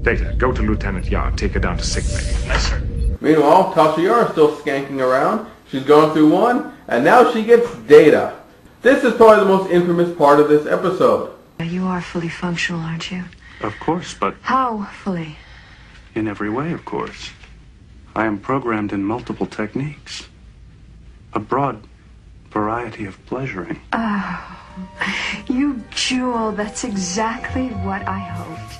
Data, go to Lieutenant Yard. Take her down to sick bay. Yes, sir. Meanwhile, Tasha Yar is still skanking around. She's going through one, and now she gets Data. This is probably the most infamous part of this episode. You are fully functional, aren't you? Of course, but How fully? in every way, of course. I am programmed in multiple techniques. A broad variety of pleasuring. Oh, you jewel. That's exactly what I hoped.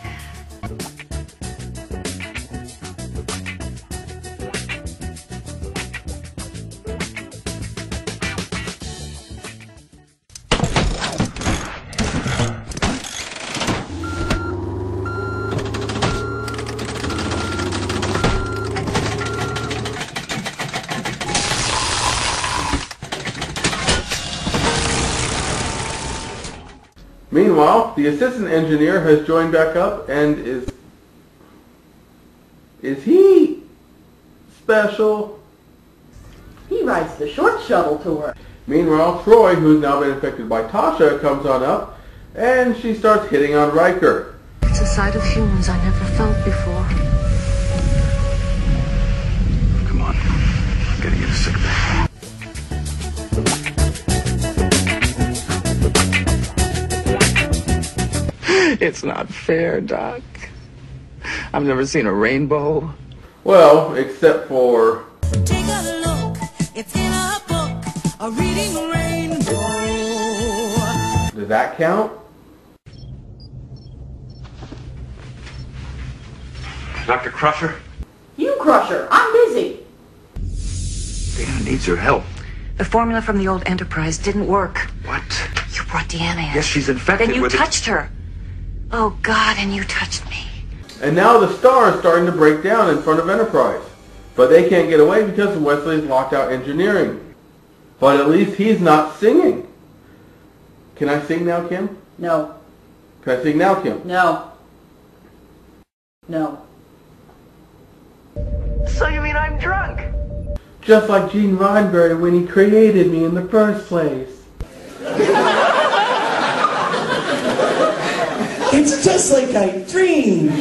Meanwhile, the assistant engineer has joined back up and is he special? He rides the short shuttle tour. Meanwhile, Troy, who's now been infected by Tasha, comes on up and she starts hitting on Riker. It's a side of humans I never felt before. Come on. I'm getting you to sick bay. It's not fair, Doc. I've never seen a rainbow. Well, except for... Take a look, it's in a book, a reading rainbow. Does that count? Dr. Crusher? You Crusher, I'm busy. Dana needs your help. The formula from the old Enterprise didn't work. What? You brought Deanna in. Yes, she's infected Then you with touched her. Oh, God, and you touched me. And now the star is starting to break down in front of Enterprise. But they can't get away because Wesley's locked out engineering. But at least he's not singing. Can I sing now, Kim? No. Can I sing now, Kim? No. No. So you mean I'm drunk? Just like Gene Roddenberry when he created me in the first place. It's just like I dreamed.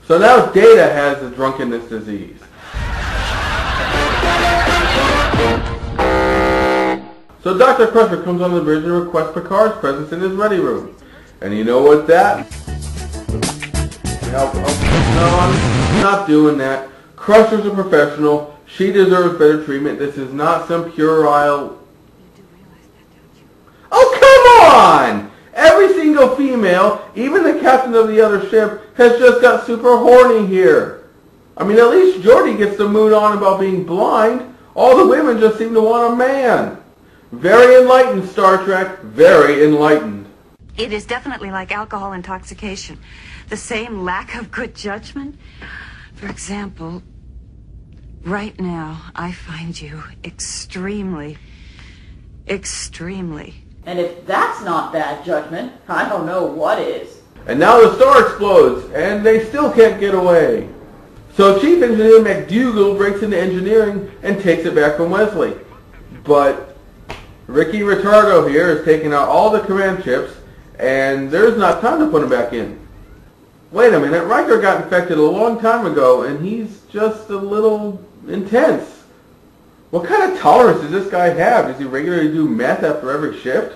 So now Data has the drunkenness disease. So Dr. Crusher comes on the bridge and requests Picard's presence in his ready room. And you know what that? No, I'm not doing that. Crusher's a professional. She deserves better treatment. This is not some puerile... Oh, come on! Every single female, even the captain of the other ship, has just got super horny here. I mean, at least Geordi gets to mood on about being blind. All the women just seem to want a man. Very enlightened, Star Trek. Very enlightened. It is definitely like alcohol intoxication. The same lack of good judgment. For example, right now, I find you extremely. And if that's not bad judgment, I don't know what is. And now the star explodes, and they still can't get away. So Chief Engineer McDougal breaks into engineering and takes it back from Wesley. But Ricky Retardo here is taking out all the command chips, and there's not time to put them back in. Wait a minute, Riker got infected a long time ago, and he's just a little intense. What kind of tolerance does this guy have? Does he regularly do meth after every shift?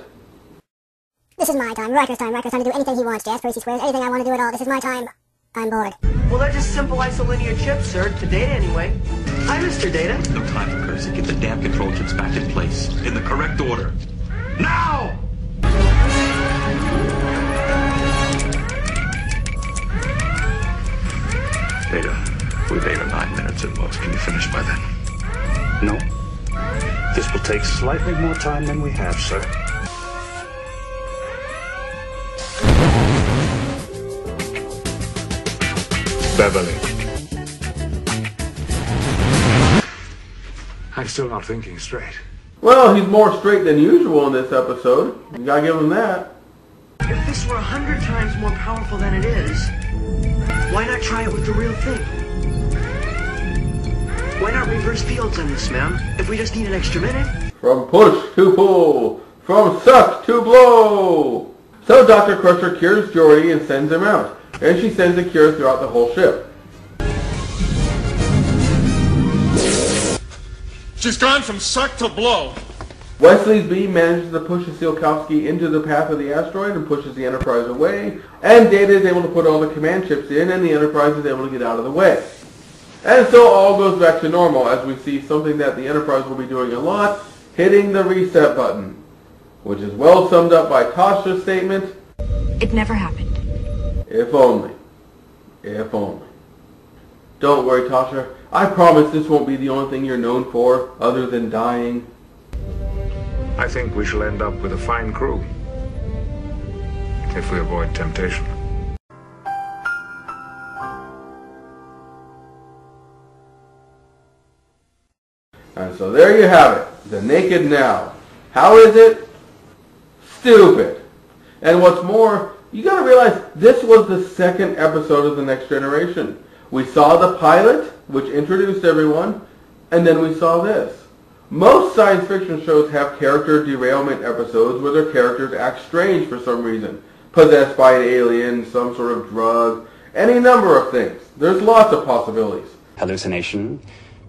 This is my time. Riker's time. Riker's time to do anything he wants. Jazz, Percy Squares, anything I want to do at all. This is my time. I'm bored. Well, they're just simple isolinear chips, sir. To Data, anyway. Hi, Mr. Data. No time for Percy. Get the damn control chips back in place. In the correct order. Now! Data, we've 8 or 9 minutes at most. Can you finish by then? No. This will take slightly more time than we have, sir. Beverly. I'm still not thinking straight. Well, he's more straight than usual in this episode. You gotta give him that. If this were 100 times more powerful than it is, why not try it with the real thing? Why not reverse fields on this, ma'am? If we just need an extra minute. From push to pull. From suck to blow. So Dr. Crusher cures Geordi and sends him out. and she sends a cure throughout the whole ship. She's gone from suck to blow. Wesley's beam manages to push the Tsiolkovsky into the path of the asteroid and pushes the Enterprise away, and Data is able to put all the command chips in, and the Enterprise is able to get out of the way. And so all goes back to normal as we see something that the Enterprise will be doing a lot, hitting the reset button, which is well summed up by Tasha's statement, It never happened. if only. If only. Don't worry, Tasha. I promise this won't be the only thing you're known for, other than dying. I think we shall end up with a fine crew, if we avoid temptation. And so there you have it, The Naked Now. How is it? Stupid. And what's more, you gotta realize this was the second episode of The Next Generation. We saw the pilot, which introduced everyone, and then we saw this. Most science fiction shows have character derailment episodes where their characters act strange for some reason. Possessed by an alien, some sort of drug, any number of things. There's lots of possibilities. Hallucination,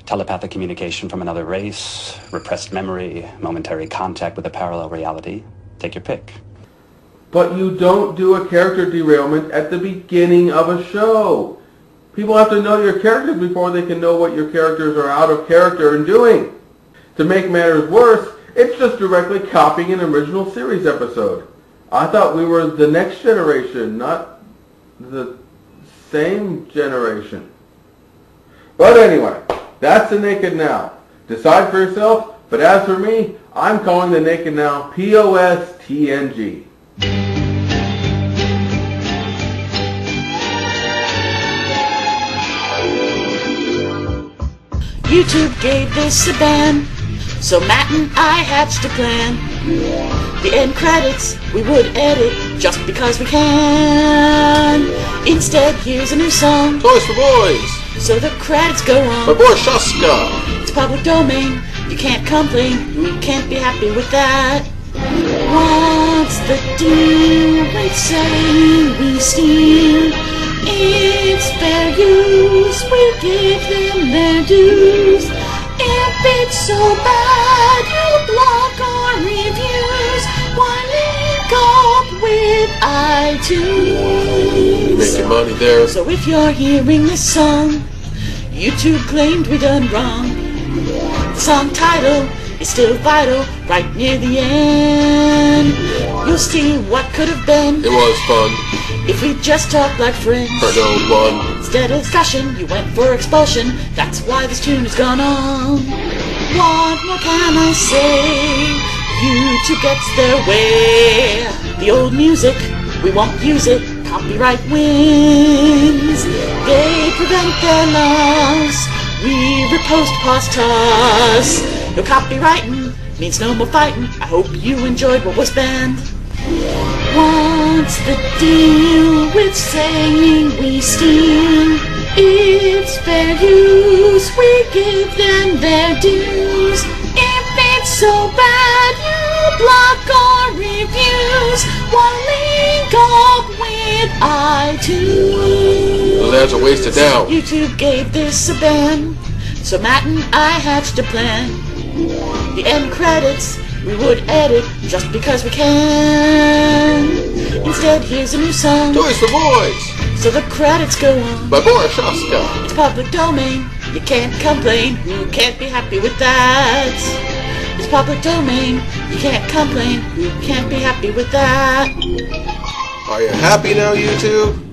telepathic communication from another race, repressed memory, momentary contact with a parallel reality. Take your pick. But you don't do a character derailment at the beginning of a show. People have to know your characters before they can know what your characters are out of character and doing. To make matters worse, it's just directly copying an original series episode. I thought we were the next generation, not the same generation. But anyway, that's The Naked Now. Decide for yourself, but as for me, I'm calling The Naked Now POS TNG. YouTube gave this a ban, so Matt and I hatched a plan. The end credits we would edit just because we can. Instead, here's a new song, Toys for Boys, so the credits go on. by Borshaska. It's public domain, you can't complain, who can't be happy with that? What's the deal with saying we steal? It's fair use, we'll give them their dues. If it's so bad you block our reviews, why link up with iTunes? Making money there. So if you're hearing this song, YouTube claimed we done wrong. The song title is still vital, right near the end. You'll see what could have been. It was fun. If we just talk like friends. For no one. Instead of discussion, you went for expulsion. That's why this tune has gone on. What more can I say? YouTube gets their way. The old music, we won't use it. Copyright wins. They prevent their loss. We repost past toss. No copywriting means no more fighting. I hope you enjoyed what was banned. What's the deal with saying we steal? It's fair use, we give them their dues. If it's so bad you block our reviews, why link up with iTunes? Well, that's a waste of doubt. YouTube gave this a ban, so Matt and I hatched a plan. The end credits we would edit just because we can. Instead, here's a new song, Toys for Boys, so the credits go on. by Borshaska. It's public domain, you can't complain, who can't be happy with that? It's public domain, you can't complain, who can't be happy with that? Are you happy now, YouTube?